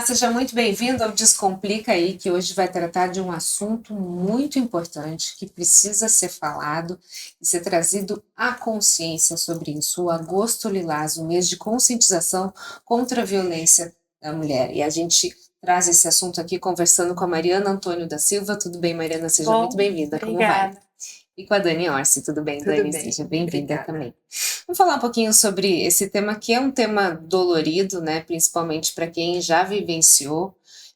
seja muito bem-vindo ao Descomplica aí, que hoje vai tratar de um assunto muito importante que precisa ser falado e ser trazido à consciência sobre isso. O Agosto Lilás, o mês de conscientização contra a violência da mulher. E a gente traz esse assunto aqui conversando com a Mariana Antônio da Silva. Tudo bem, Mariana? Seja muito bem-vinda. Como vai? E com a Dani Orsi. Tudo bem, Tudo Dani? bem. Seja bem-vinda Obrigada. também. Vamos falar um pouquinho sobre esse tema que é um tema dolorido, né? Principalmente para quem já vivenciou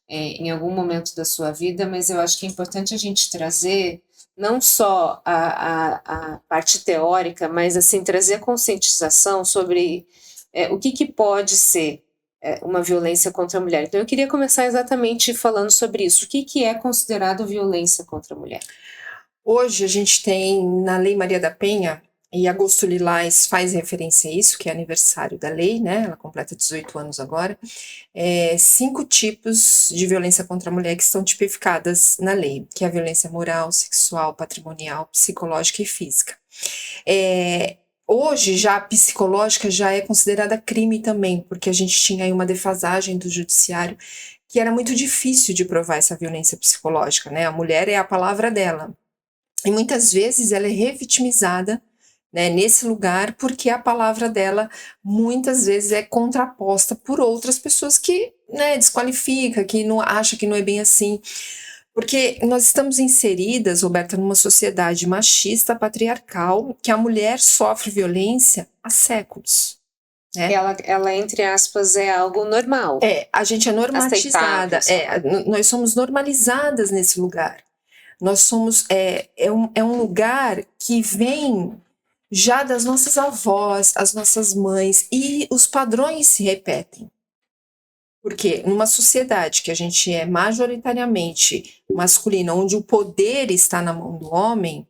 em algum momento da sua vida, mas eu acho que é importante a gente trazer não só a parte teórica, mas assim trazer a conscientização sobre o que pode ser uma violência contra a mulher. Então eu queria começar exatamente falando sobre isso. O que é considerado violência contra a mulher? Hoje a gente tem na Lei Maria da Penha, e Agosto Lilás faz referência a isso, que é aniversário da lei, né? Ela completa 18 anos agora. 5 tipos de violência contra a mulher que estão tipificadas na lei, que é a violência moral, sexual, patrimonial, psicológica e física. Hoje já a psicológica já é considerada crime também, porque a gente tinha aí uma defasagem do judiciário que era muito difícil de provar essa violência psicológica, né? A mulher é a palavra dela. E muitas vezes ela é revitimizada, né, nesse lugar, porque a palavra dela muitas vezes é contraposta por outras pessoas que, né, desqualifica, que não acha que não é bem assim. Porque nós estamos inseridas, Roberta, numa sociedade machista, patriarcal, que a mulher sofre violência há séculos. Né? Ela, entre aspas, é algo normal. A gente é normatizada, aceitável, nós somos normalizadas nesse lugar. Nós somos, um lugar que vem já das nossas avós, as nossas mães, e os padrões se repetem. Porque numa sociedade que a gente é majoritariamente masculina, onde o poder está na mão do homem,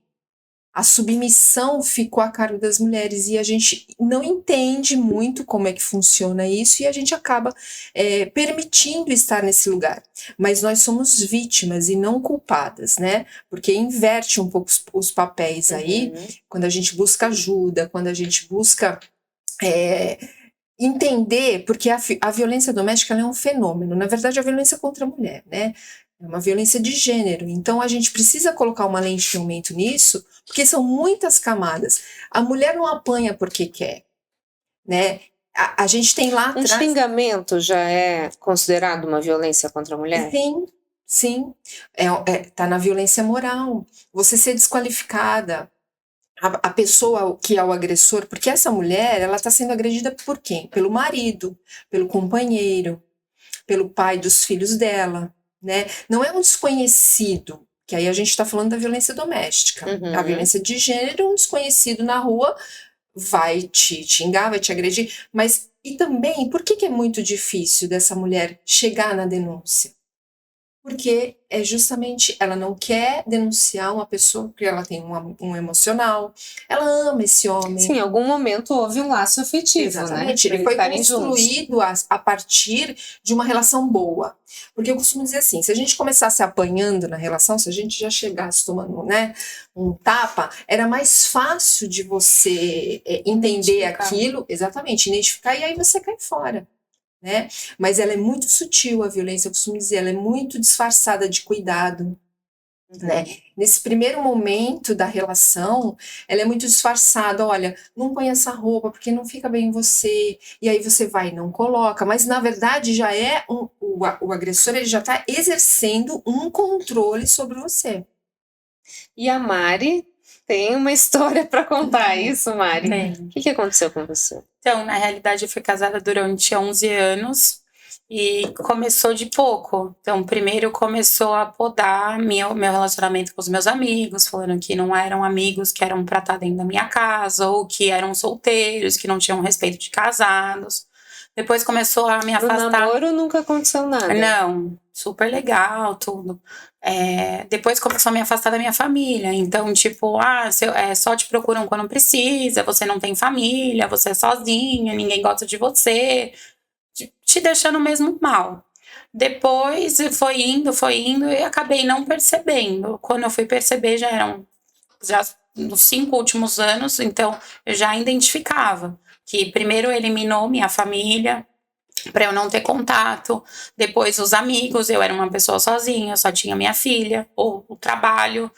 a submissão ficou a cargo das mulheres e a gente não entende muito como é que funciona isso e a gente acaba permitindo estar nesse lugar. Mas nós somos vítimas e não culpadas, né? Porque inverte um pouco os papéis aí, quando a gente busca ajuda, quando a gente busca entender, porque a violência doméstica ela é um fenômeno, na verdade a violência contra a mulher, né? É uma violência de gênero, então a gente precisa colocar uma lente de aumento nisso, porque são muitas camadas. A mulher não apanha porque quer, né? A gente tem lá atrás... Um xingamento já é considerado uma violência contra a mulher? Sim. Tá na violência moral. Você ser desqualificada, a pessoa que é o agressor, porque essa mulher, ela está sendo agredida por quem? Pelo marido, pelo companheiro, pelo pai dos filhos dela, né? Não é um desconhecido, que aí a gente está falando da violência doméstica. A violência de gênero, um desconhecido na rua vai te xingar, vai te agredir, mas e também, por que é muito difícil dessa mulher chegar na denúncia? Porque é justamente, ela não quer denunciar uma pessoa porque ela tem um emocional, ela ama esse homem. Sim, em algum momento houve um laço afetivo, Exatamente, né? ele foi construído a partir de uma relação boa. Porque eu costumo dizer assim, se a gente começasse apanhando na relação, se a gente já chegasse tomando, né, um tapa, era mais fácil de você entender aquilo, exatamente, identificar, e aí você cai fora. Né? Mas ela é muito sutil, a violência, eu costumo dizer, ela é muito disfarçada de cuidado. Né? Nesse primeiro momento da relação, ela é muito disfarçada, olha, não põe essa roupa porque não fica bem em você, e aí você vai e não coloca, mas na verdade já é o agressor, ele já está exercendo um controle sobre você. E a Mari tem uma história para contar, isso, Mari? O que aconteceu com você? Então, na realidade, eu fui casada durante 11 anos e começou de pouco. Então, primeiro começou a podar meu relacionamento com os meus amigos, falando que não eram amigos que eram pra estar dentro da minha casa, ou que eram solteiros, que não tinham respeito de casados. Depois começou a me afastar. No namoro nunca aconteceu nada? Não, super legal, tudo. Depois começou a me afastar da minha família. Então, tipo, só te procuram quando precisa, você não tem família, você é sozinha, ninguém gosta de você, te deixando mesmo mal. Depois foi indo e acabei não percebendo. Quando eu fui perceber, já eram nos 5 últimos anos, então eu já identificava que primeiro eliminou minha família, pra eu não ter contato. Depois os amigos, eu era uma pessoa sozinha, só tinha minha filha, ou o trabalho.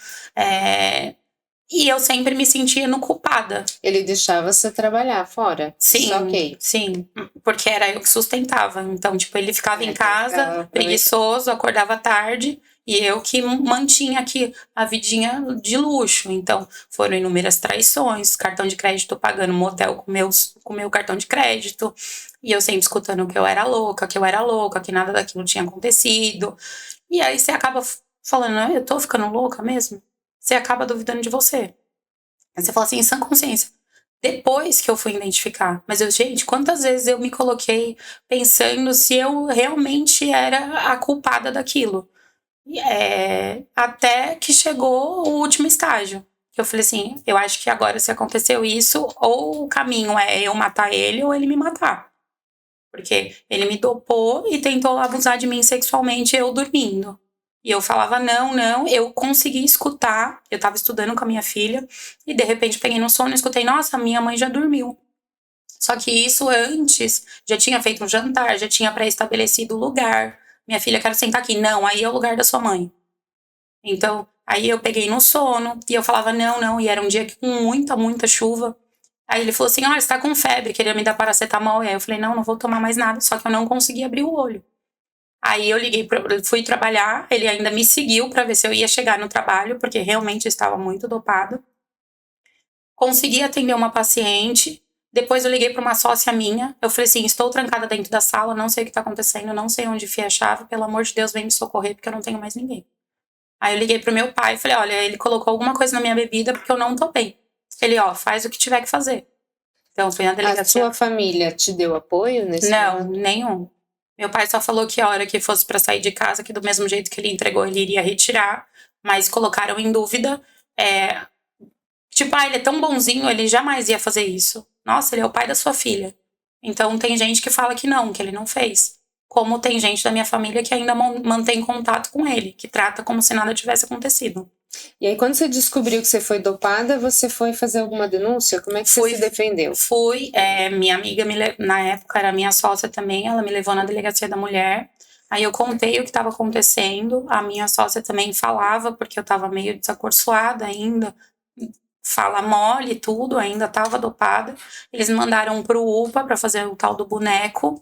E eu sempre me sentia no culpada. Ele deixava você trabalhar fora? Sim, Só ok. sim, porque era eu que sustentava. Então, tipo, ele ficava em casa, ficava preguiçoso, acordava tarde, e eu que mantinha aqui a vidinha de luxo. Então, foram inúmeras traições, cartão de crédito pagando motel com meu cartão de crédito, e eu sempre escutando que eu era louca, que nada daquilo tinha acontecido. E aí você acaba falando, "Ah, eu tô ficando louca mesmo?" Você acaba duvidando de você. Aí você fala assim, em sã consciência. Depois que eu fui identificar. Mas gente, quantas vezes eu me coloquei pensando se eu realmente era a culpada daquilo. Até que chegou o último estágio. Que eu falei assim, eu acho que agora se aconteceu isso, ou o caminho é eu matar ele ou ele me matar. Porque ele me dopou e tentou abusar de mim sexualmente eu dormindo. E eu falava, não, eu consegui escutar. Eu tava estudando com a minha filha e de repente peguei no sono e escutei, nossa, minha mãe já dormiu. Só que isso antes, já tinha feito um jantar, já tinha pré-estabelecido o lugar. Minha filha, quero sentar aqui. Não, aí é o lugar da sua mãe. Então, aí eu peguei no sono e eu falava, não, e era um dia com muita chuva. Aí ele falou assim, olha, você tá com febre, queria me dar paracetamol. E aí eu falei, não vou tomar mais nada, só que eu não consegui abrir o olho. Aí eu fui trabalhar, ele ainda me seguiu pra ver se eu ia chegar no trabalho, porque realmente estava muito dopado. Consegui atender uma paciente, depois eu liguei pra uma sócia minha, eu falei assim, estou trancada dentro da sala, não sei o que tá acontecendo, não sei onde enfiei a chave, pelo amor de Deus, vem me socorrer, porque eu não tenho mais ninguém. Aí eu liguei pro meu pai e falei, olha, ele colocou alguma coisa na minha bebida porque eu não tô bem. Ele, faz o que tiver que fazer. Então, fui na delegacia. A sua família te deu apoio nesse Não, momento? nenhum. Meu pai só falou que a hora que fosse pra sair de casa, que do mesmo jeito que ele entregou, ele iria retirar. Mas colocaram em dúvida. Tipo, ele é tão bonzinho, ele jamais ia fazer isso. Nossa, ele é o pai da sua filha. Então, tem gente que fala que não, que ele não fez. Como tem gente da minha família que ainda mantém contato com ele, que trata como se nada tivesse acontecido. E aí, quando você descobriu que você foi dopada, você foi fazer alguma denúncia? Como é que você se defendeu? Fui, minha amiga, na época era minha sócia também, ela me levou na delegacia da mulher. Aí eu contei o que estava acontecendo, a minha sócia também falava, porque eu estava meio desacorçoada ainda, fala mole e tudo, ainda estava dopada. Eles me mandaram pro UPA para fazer o tal do boneco.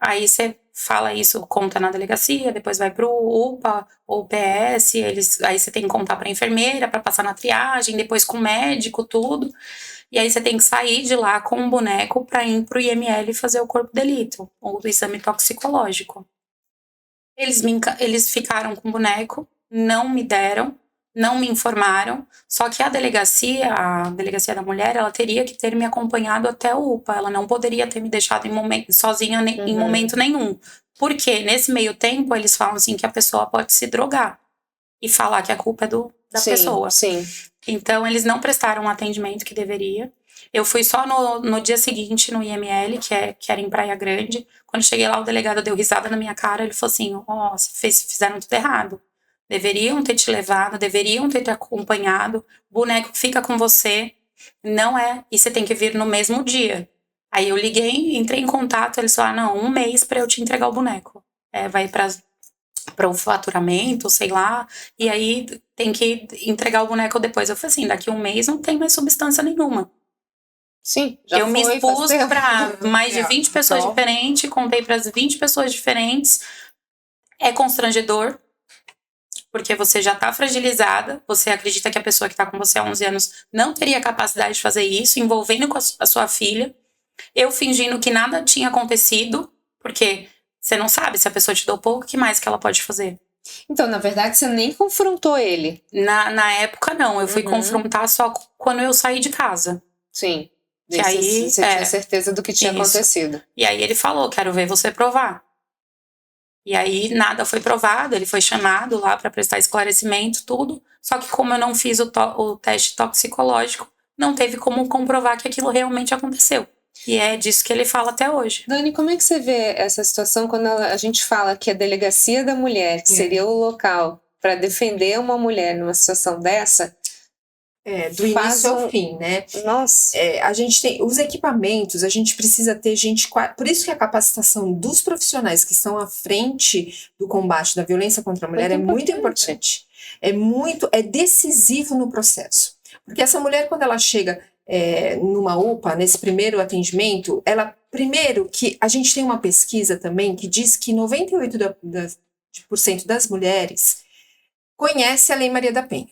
Aí você fala isso, conta na delegacia, depois vai pro UPA ou PS, aí você tem que contar pra enfermeira para passar na triagem, depois com o médico, tudo. E aí você tem que sair de lá com um boneco para ir pro IML fazer o corpo de delito, ou do exame toxicológico. Eles ficaram com o boneco, não me deram, não me informaram, só que a delegacia da mulher, ela teria que ter me acompanhado até o UPA, ela não poderia ter me deixado sozinha em momento nenhum. Porque nesse meio tempo eles falam assim que a pessoa pode se drogar e falar que a culpa é da pessoa. Sim. Então eles não prestaram o atendimento que deveria. Eu fui só no dia seguinte no IML, que era em Praia Grande. Quando cheguei lá, o delegado deu risada na minha cara. Ele falou assim, fizeram tudo errado. Deveriam ter te levado, deveriam ter te acompanhado. O boneco fica com você. Não é. E você tem que vir no mesmo dia. Aí eu liguei, entrei em contato. Eles falaram, não, 1 mês pra eu te entregar o boneco. Vai para o faturamento, sei lá. E aí tem que entregar o boneco depois. Eu falei assim, daqui 1 mês não tem mais substância nenhuma. Sim, eu me expus para mais de 20 pessoas diferentes, contei para as 20 pessoas diferentes. É constrangedor, porque você já tá fragilizada, você acredita que a pessoa que tá com você há 11 anos não teria capacidade de fazer isso, envolvendo com a sua filha. Eu fingindo que nada tinha acontecido, porque você não sabe se a pessoa te dopou, o que mais que ela pode fazer? Então, na verdade, você nem confrontou ele. Na época, não. Eu fui confrontar só quando eu saí de casa. Sim. Que aí, você tinha certeza do que tinha acontecido. E aí ele falou, quero ver você provar. E aí nada foi provado, ele foi chamado lá para prestar esclarecimento, tudo. Só que como eu não fiz o teste toxicológico, não teve como comprovar que aquilo realmente aconteceu. E é disso que ele fala até hoje. Dani, como é que você vê essa situação quando a gente fala que a delegacia da mulher, que seria o local para defender uma mulher numa situação dessa, Do início faz ao fim, né? Nossa. A gente tem os equipamentos, a gente precisa ter gente. Por isso que a capacitação dos profissionais que estão à frente do combate da violência contra a mulher é muito importante. É decisivo no processo. Porque essa mulher, quando ela chega numa UPA, nesse primeiro atendimento, primeiro que a gente tem uma pesquisa também que diz que 98% das mulheres conhece a Lei Maria da Penha.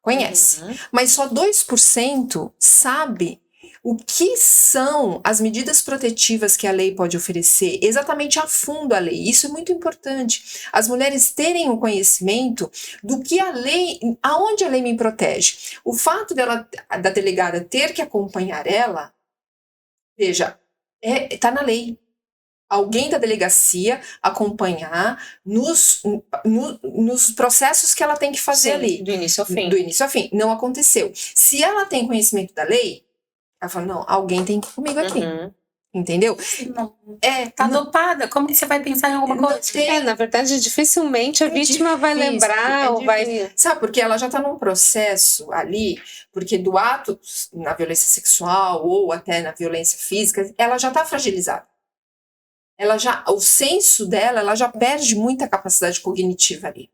Conhece. Mas só 2% sabe o que são as medidas protetivas que a lei pode oferecer, exatamente a fundo a lei. Isso é muito importante. As mulheres terem o conhecimento do que a lei, aonde a lei me protege. O fato da delegada ter que acompanhar ela, veja, está na lei. Alguém da delegacia acompanhar nos processos que ela tem que fazer ali. Do início ao fim. Do início ao fim. Não aconteceu. Se ela tem conhecimento da lei, ela fala, não, alguém tem que ir comigo aqui. Entendeu? Tá dopada. Como que você vai pensar em alguma coisa? Na verdade, dificilmente a vítima vai lembrar ou vai... Sabe, porque ela já está num processo ali, porque do ato na violência sexual ou até na violência física, ela já está fragilizada. O senso dela, ela já perde muita capacidade cognitiva ali.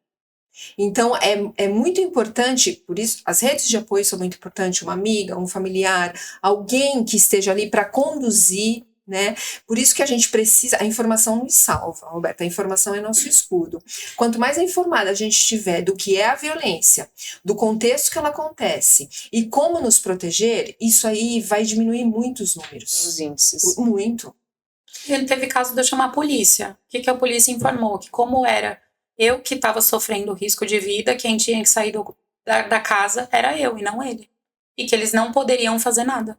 Então, é muito importante, por isso, as redes de apoio são muito importantes, uma amiga, um familiar, alguém que esteja ali para conduzir, né? Por isso que a gente precisa, a informação nos salva, Roberta, a informação é nosso escudo. Quanto mais informada a gente estiver do que é a violência, do contexto que ela acontece e como nos proteger, isso aí vai diminuir muito os números. Os índices. Muito. E teve caso de eu chamar a polícia. O que a polícia informou? Que como era eu que estava sofrendo risco de vida, quem tinha que sair da casa era eu e não ele. E que eles não poderiam fazer nada.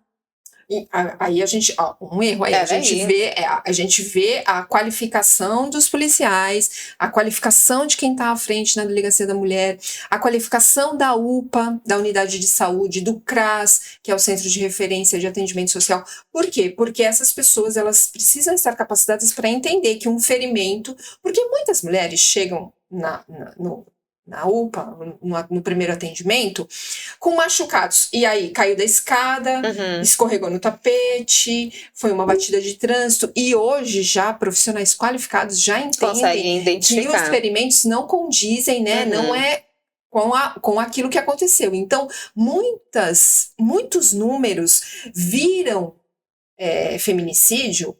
E aí a gente, um erro aí, a gente vê a qualificação dos policiais, a qualificação de quem está à frente na delegacia da mulher, a qualificação da UPA, da unidade de saúde, do CRAS, que é o Centro de Referência de Atendimento Social. Por quê? Porque essas pessoas, elas precisam estar capacitadas para entender que um ferimento, porque muitas mulheres chegam na UPA, no primeiro atendimento, com machucados. E aí, caiu da escada, escorregou no tapete, foi uma batida de trânsito. E hoje, já profissionais qualificados já entendem que os ferimentos não condizem, né? Não é com aquilo que aconteceu. Então, muitos números viram feminicídio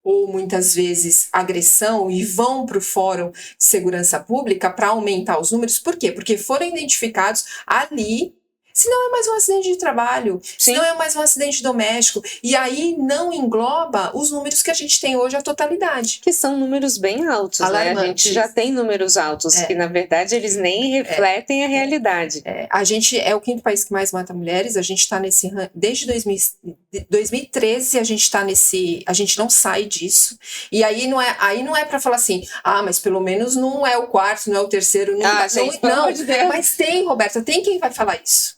ou muitas vezes agressão e vão para o Fórum de Segurança Pública para aumentar os números. Por quê? Porque foram identificados ali, se não é mais um acidente de trabalho, se não é mais um acidente doméstico, e aí não engloba os números que a gente tem hoje, a totalidade. Que são números bem altos, né? A gente já tem números altos, que na verdade eles nem refletem a realidade. A gente é o 5º país que mais mata mulheres, a gente está nesse... Desde 2013 a gente está nesse... A gente não sai disso, e aí não é para falar assim, mas pelo menos não é o 4º, não é o 3º, não, mas tem, Roberta, tem quem vai falar isso.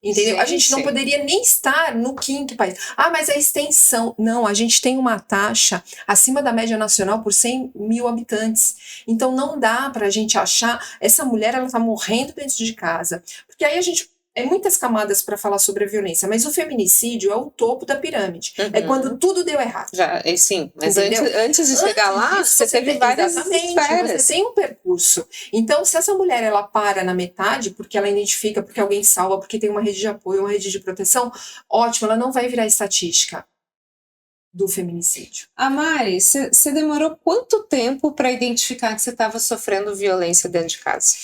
Entendeu? A gente não poderia nem estar no 5º país. Mas a extensão... Não, a gente tem uma taxa acima da média nacional por 100 mil habitantes. Então não dá pra gente achar... Essa mulher, ela tá morrendo dentro de casa. Porque aí a gente... muitas camadas para falar sobre a violência, mas o feminicídio é o topo da pirâmide. É quando tudo deu errado. Sim, mas antes de chegar lá, você teve várias esferas. Você tem um percurso. Então, se essa mulher ela para na metade, porque ela identifica, porque alguém salva, porque tem uma rede de apoio, uma rede de proteção, ótimo, ela não vai virar estatística do feminicídio. Mari, você demorou quanto tempo para identificar que você estava sofrendo violência dentro de casa?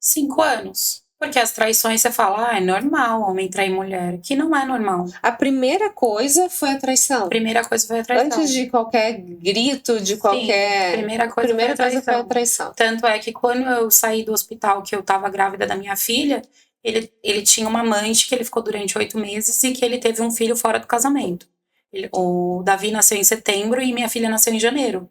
5 anos. Porque as traições você fala, é normal homem trair mulher, que não é normal. A primeira coisa foi a traição? A primeira coisa foi a traição. Antes de qualquer grito, de qualquer... Sim, primeira coisa foi a traição. Tanto é que quando eu saí do hospital, que eu tava grávida da minha filha, ele tinha uma amante que ele ficou durante 8 meses e que ele teve um filho fora do casamento. O Davi nasceu em setembro e minha filha nasceu em janeiro.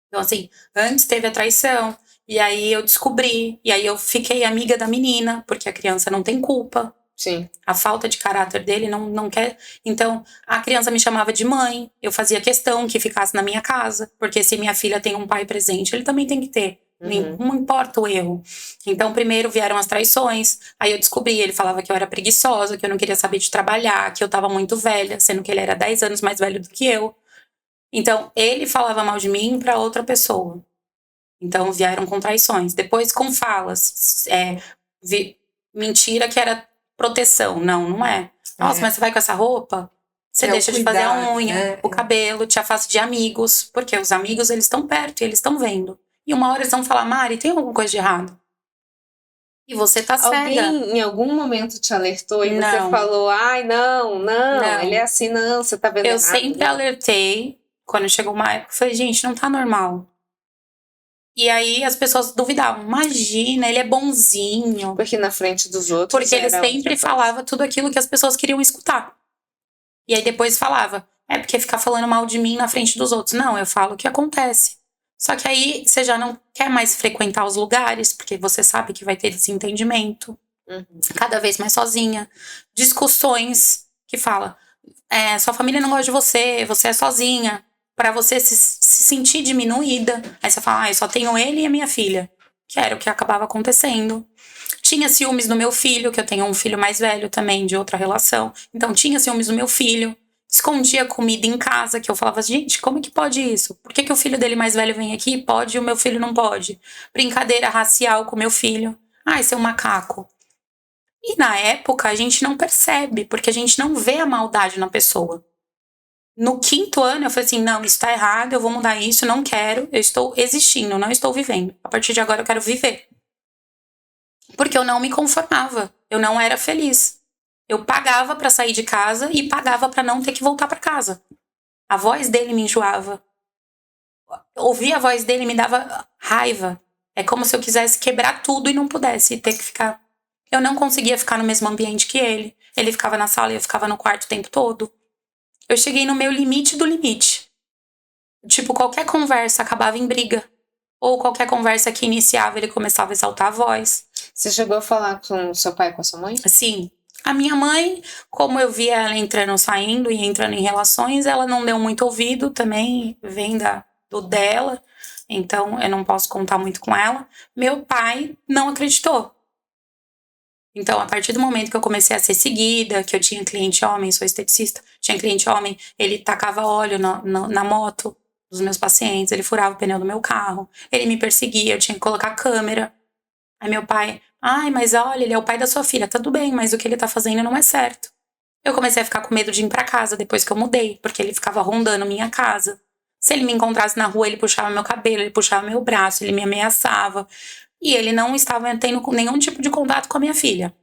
Então assim, antes teve a traição... E aí eu descobri, e aí eu fiquei amiga da menina, porque a criança não tem culpa. Sim. A falta de caráter dele não quer... Então, a criança me chamava de mãe, eu fazia questão que ficasse na minha casa, porque se minha filha tem um pai presente, ele também tem que ter Não importa o erro. Então, primeiro vieram as traições. Aí eu descobri, ele falava que eu era preguiçosa, que eu não queria saber de trabalhar, que eu tava muito velha, sendo que ele era 10 anos mais velho do que eu. Então, ele falava mal de mim pra outra pessoa. Então, vieram com traições. Depois, com falas. Mentira que era proteção. Não é. Nossa, mas você vai com essa roupa? Você deixa de fazer a unha, o cabelo, te afasta de amigos. Porque os amigos, eles estão perto e eles estão vendo. E uma hora eles vão falar, Mari, tem alguma coisa de errado? E você tá cega. Alguém em algum momento te alertou e você falou, ai, não, ele é assim, não, você tá vendo errado. Eu sempre alertei, quando chegou uma época, eu falei, gente, não tá normal. E aí as pessoas duvidavam, imagina, ele é bonzinho. Porque na frente dos outros. Porque ele sempre falava tudo aquilo que as pessoas queriam escutar. E aí depois falava, é porque ficar falando mal de mim na frente dos outros. Não, eu falo o que acontece. Só que aí você já não quer mais frequentar os lugares, porque você sabe que vai ter desentendimento. Cada vez mais sozinha. Discussões que fala, sua família não gosta de você, você é sozinha. Pra você se sentir diminuída. Aí você fala, eu só tenho ele e a minha filha. Que era o que acabava acontecendo. Tinha ciúmes do meu filho, que eu tenho um filho mais velho também, de outra relação. Então tinha ciúmes do meu filho. Escondia comida em casa, que eu falava, gente, como que pode isso? Por que o filho dele mais velho vem aqui, pode, e o meu filho não pode? Brincadeira racial com meu filho. Esse é um macaco. E na época a gente não percebe, porque a gente não vê a maldade na pessoa. No 5º ano eu falei assim, não, isso tá errado, eu vou mudar isso, não quero, eu estou existindo, não estou vivendo. A partir de agora eu quero viver. Porque eu não me conformava, eu não era feliz. Eu pagava pra sair de casa e pagava pra não ter que voltar pra casa. A voz dele me enjoava. Ouvir a voz dele me dava raiva. É como se eu quisesse quebrar tudo e não pudesse ter que ficar. Eu não conseguia ficar no mesmo ambiente que ele. Ele ficava na sala e eu ficava no quarto o tempo todo. Eu cheguei no meu limite do limite. Tipo, qualquer conversa acabava em briga. Ou qualquer conversa que iniciava, ele começava a exaltar a voz. Você chegou a falar com seu pai e com a sua mãe? Sim. A minha mãe, como eu via ela entrando, saindo e entrando em relações, ela não deu muito ouvido também, vem do dela. Então, eu não posso contar muito com ela. Meu pai não acreditou. Então, a partir do momento que eu comecei a ser seguida, que eu tinha cliente homem, sou esteticista, tinha cliente homem, ele tacava óleo na moto dos meus pacientes, ele furava o pneu do meu carro, ele me perseguia, eu tinha que colocar câmera. Aí meu pai, mas olha, ele é o pai da sua filha, tudo bem, mas o que ele tá fazendo não é certo. Eu comecei a ficar com medo de ir pra casa depois que eu mudei, porque ele ficava rondando minha casa. Se ele me encontrasse na rua, ele puxava meu cabelo, ele puxava meu braço, ele me ameaçava. E ele não estava tendo nenhum tipo de contato com a minha filha.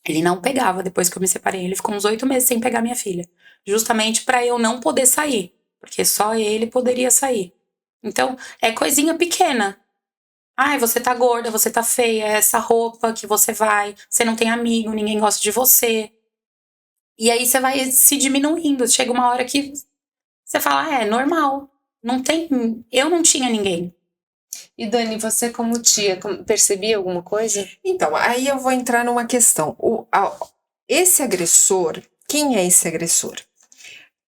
Ele não pegava depois que eu me separei. Ele ficou uns 8 meses sem pegar minha filha. Justamente pra eu não poder sair. Porque só ele poderia sair. Então, é coisinha pequena. Você tá gorda, você tá feia, é essa roupa que você vai, você não tem amigo, ninguém gosta de você. E aí você vai se diminuindo. Chega uma hora que você fala, é normal. Eu não tinha ninguém. E Dani, você como tia, percebia alguma coisa? Então, aí eu vou entrar numa questão. Esse agressor, quem é esse agressor?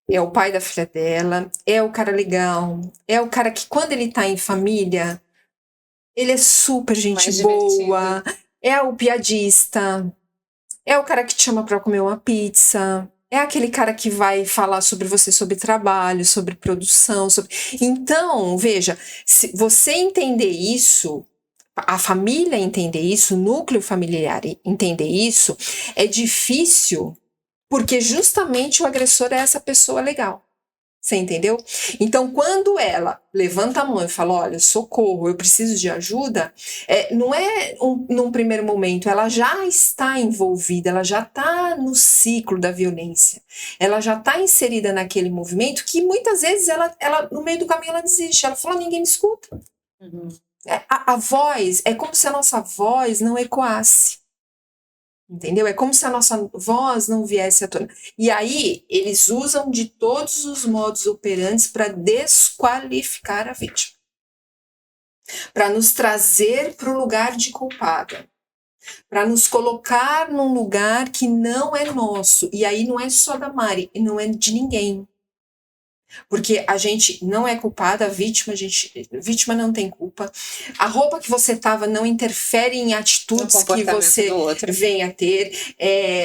É o pai da filha dela, é o cara legal, é o cara que quando ele tá em família, ele é super gente boa, é o piadista, é o cara que te chama pra comer uma pizza, é aquele cara que vai falar sobre você, sobre trabalho, sobre produção, Então, veja, se você entender isso, a família entender isso, o núcleo familiar entender isso, é difícil, porque justamente o agressor é essa pessoa legal. Você entendeu? Então, quando ela levanta a mão e fala, olha, socorro, eu preciso de ajuda, não é num primeiro momento, ela já está envolvida, ela já está no ciclo da violência, ela já está inserida naquele movimento que muitas vezes ela no meio do caminho ela desiste, ela fala, ninguém me escuta. A voz, é como se a nossa voz não ecoasse. Entendeu? É como se a nossa voz não viesse à tona. E aí, eles usam de todos os modos operantes para desqualificar a vítima. Para nos trazer para o lugar de culpada. Para nos colocar num lugar que não é nosso. E aí não é só da Mari, não é de ninguém. Porque a gente não é culpada, vítima não tem culpa. A roupa que você tava não interfere em atitudes que comportamento você do outro. venha a ter.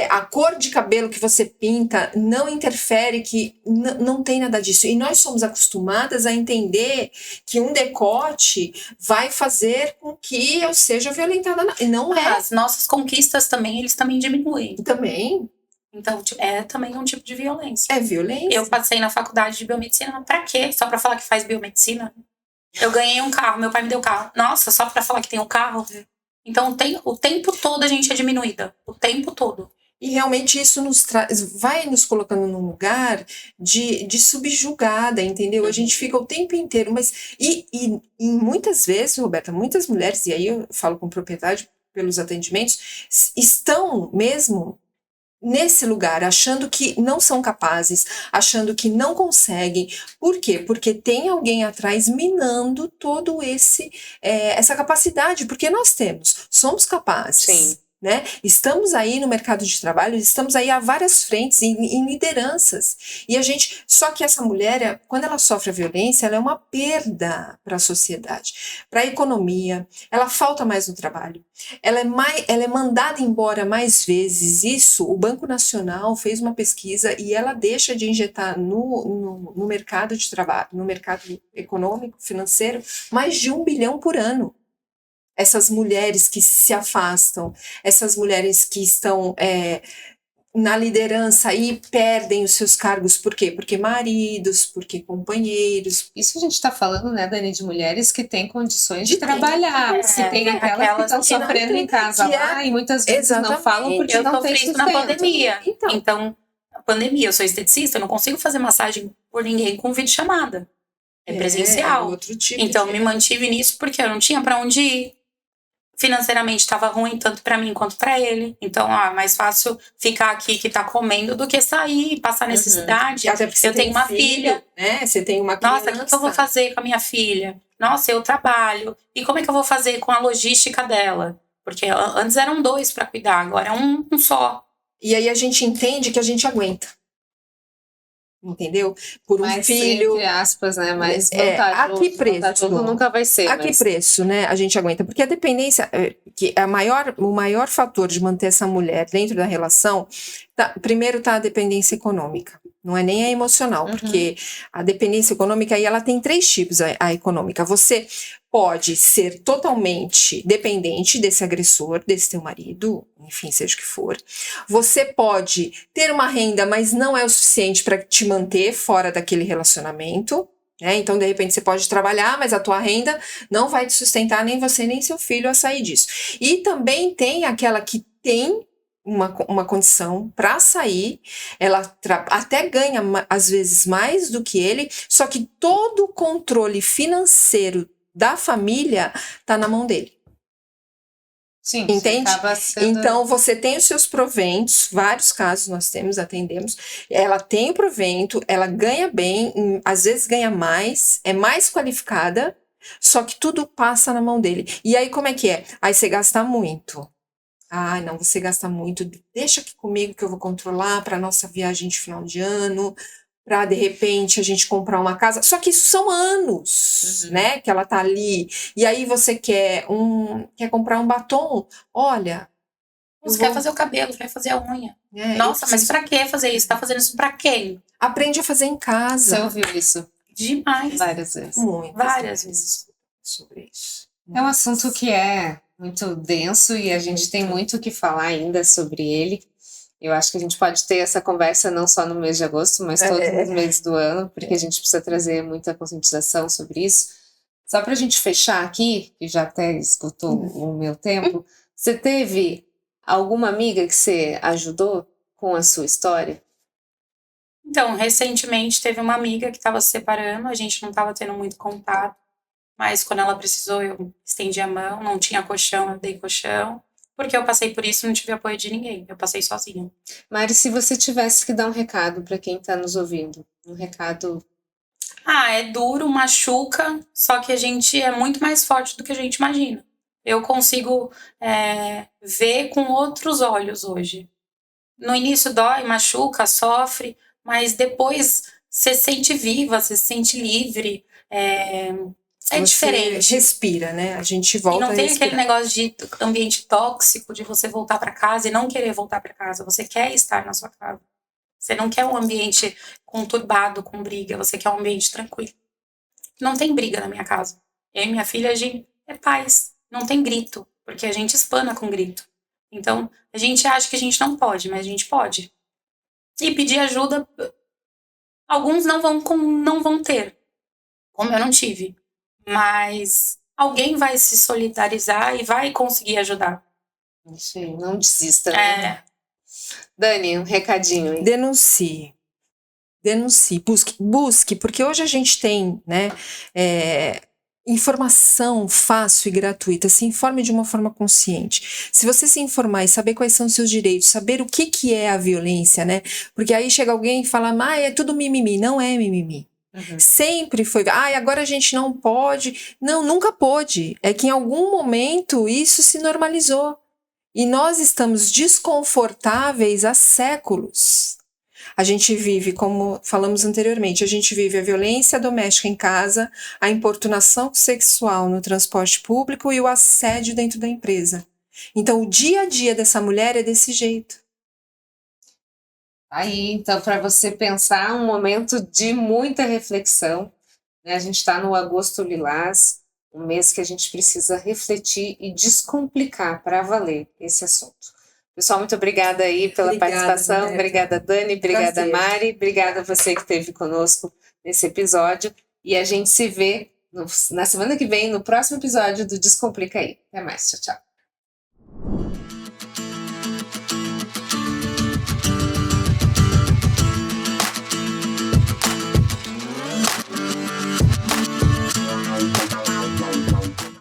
A cor de cabelo que você pinta não interfere, que não tem nada disso. E nós somos acostumadas a entender que um decote vai fazer com que eu seja violentada. E não é. As nossas conquistas também, eles também diminuem. Também Então, é também um tipo de violência. é violência. Eu passei na faculdade de biomedicina, pra quê? Só pra falar que faz biomedicina? Eu ganhei um carro, meu pai me deu carro. Nossa, só pra falar que tem um carro? Então, o tempo todo a gente é diminuída. O tempo todo. E realmente isso vai nos colocando num lugar de subjugada, entendeu? A gente fica o tempo inteiro, mas e muitas vezes, Roberta, muitas mulheres, e aí eu falo com propriedade pelos atendimentos, estão mesmo nesse lugar, achando que não são capazes, achando que não conseguem. Por quê? Porque tem alguém atrás minando todo essa capacidade, porque nós somos capazes. Sim. Né? Estamos aí no mercado de trabalho, estamos aí a várias frentes, em lideranças. E só que essa mulher, quando ela sofre a violência, ela é uma perda para a sociedade, para a economia, ela falta mais no trabalho, ela é mandada embora mais vezes. Isso, o Banco Nacional fez uma pesquisa e ela deixa de injetar no mercado de trabalho, no mercado econômico, financeiro, mais de 1 bilhão por ano. Essas mulheres que se afastam, essas mulheres que estão na liderança e perdem os seus cargos. Por quê? Porque maridos, porque companheiros. Isso a gente está falando, né, Dani, de mulheres que têm condições de trabalhar, que tem aquelas que estão sofrendo em casa lá e muitas vezes não falam porque não tem sustento. Na pandemia. Então, a pandemia, eu sou esteticista, eu não consigo fazer massagem por ninguém com videochamada. É presencial. Outro tipo então, me mantive nisso porque eu não tinha para onde ir. Financeiramente estava ruim, tanto para mim quanto para ele. Então, mais fácil ficar aqui que tá comendo do que sair e passar necessidade. Até porque eu tenho uma filha. Né? Você tem uma criança. Nossa, o que eu vou fazer com a minha filha? Nossa, eu trabalho. E como é que eu vou fazer com a logística dela? Porque antes eram 2 para cuidar, agora é um só. E aí a gente entende que a gente aguenta. Entendeu? Por um mais, filho. Entre aspas, né? Mais vantajoso. A que preço? Vantajoso nunca vai ser. A que preço, né? A gente aguenta. Porque a dependência, que é o maior fator de manter essa mulher dentro da relação, primeiro tá a dependência econômica. Não é nem a emocional, porque a dependência econômica, aí ela tem 3 tipos, a econômica. Você pode ser totalmente dependente desse agressor, desse teu marido, enfim, seja o que for. Você pode ter uma renda, mas não é o suficiente para te manter fora daquele relacionamento. Então, de repente, você pode trabalhar, mas a tua renda não vai te sustentar, nem você, nem seu filho, a sair disso. E também tem aquela que tem uma condição para sair, ela até ganha, às vezes, mais do que ele, só que todo o controle financeiro da família está na mão dele. Sim, entende? Sendo... Então, você tem os seus proventos, vários casos nós atendemos, ela tem o provento, ela ganha bem, às vezes ganha mais, é mais qualificada, só que tudo passa na mão dele. E aí, como é que é? Aí você gasta muito. Não, você gasta muito, deixa aqui comigo que eu vou controlar para nossa viagem de final de ano, para de repente a gente comprar uma casa. Só que isso são anos, né, que ela tá ali. E aí você quer comprar um batom, olha... Você quer fazer o cabelo, quer fazer a unha. Nossa, mas pra que fazer isso? Tá fazendo isso pra quem? Aprende a fazer em casa. Você ouviu isso? Demais. Várias vezes. Várias vezes. Sobre isso. É um assunto que é muito denso e a gente tem muito o que falar ainda sobre ele. Eu acho que a gente pode ter essa conversa não só no mês de agosto, mas todos os meses do ano, porque a gente precisa trazer muita conscientização sobre isso. Só para a gente fechar aqui, que já até esgotou o meu tempo, você teve alguma amiga que você ajudou com a sua história? Então, recentemente teve uma amiga que estava se separando, a gente não estava tendo muito contato. Mas quando ela precisou, eu estendi a mão, não tinha colchão, eu dei colchão. Porque eu passei por isso e não tive apoio de ninguém, eu passei sozinha. Mari, se você tivesse que dar um recado para quem está nos ouvindo, um recado... É duro, machuca, só que a gente é muito mais forte do que a gente imagina. Eu consigo ver com outros olhos hoje. No início dói, machuca, sofre, mas depois você se sente viva, você se sente livre. É Você diferente. respira, né? A gente E volta não a tem respirar. aquele negócio de ambiente tóxico, de você voltar para casa e não querer voltar para casa. Você quer estar na sua casa. Você não quer um ambiente conturbado, com briga. Você quer um ambiente tranquilo. Não tem briga na minha casa. Eu e minha filha, a gente é paz. Não tem grito, porque a gente espana com grito. Então, a gente acha que a gente não pode, mas a gente pode. E pedir ajuda, alguns não vão ter, como eu não tive. Mas alguém vai se solidarizar e vai conseguir ajudar. Isso aí, não desista, né? Dani, um recadinho aí. Denuncie, busque, porque hoje a gente tem, né, informação fácil e gratuita. Se informe de uma forma consciente. Se você se informar e saber quais são os seus direitos, saber o que é a violência, né? Porque aí chega alguém e fala, é tudo mimimi. Não é mimimi. Sempre foi, agora a gente não pode. Não, nunca pôde. É que em algum momento isso se normalizou. E nós estamos desconfortáveis há séculos. A gente vive, como falamos anteriormente, a gente vive a violência doméstica em casa, a importunação sexual no transporte público e o assédio dentro da empresa. Então, o dia a dia dessa mulher é desse jeito. Aí, então, para você pensar, um momento de muita reflexão, né? A gente está no Agosto Lilás, um mês que a gente precisa refletir e descomplicar para valer esse assunto. Pessoal, muito obrigada aí pela participação. Roberta. Obrigada, Dani. Obrigada, Prazer. Mari. Obrigada a você que esteve conosco nesse episódio. E a gente se vê na semana que vem, no próximo episódio do Descomplica Aí. Até mais. Tchau, tchau.